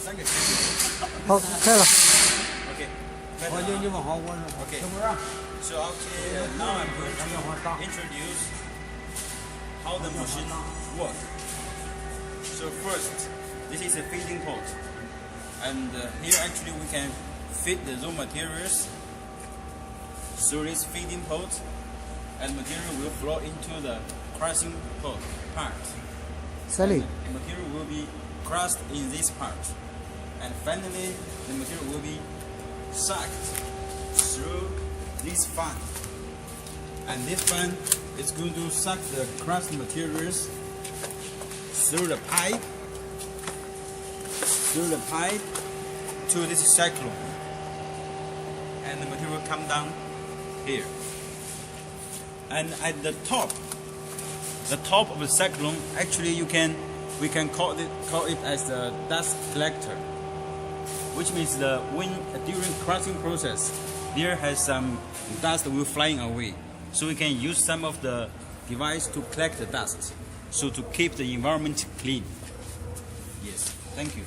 好，开了。 Okay. Okay. So now I'm going to introduce how the machine works. So first, this is a feeding pot, and here actually we can feed the raw materials through this feeding pot, and material will flow into the crushing pot part. Sally. The material will be crushed in this part, and finally the material will be sucked through this fan, and this fan is going to suck the crushed materials through the pipe to this cyclone, and the material will come down here, and at the top of the cyclone, actually we can call it as the dust collector, which means when during crushing process there has some dust will flying away, so we can use some of the device to collect the dust, so to keep the environment clean. Yes, thank you.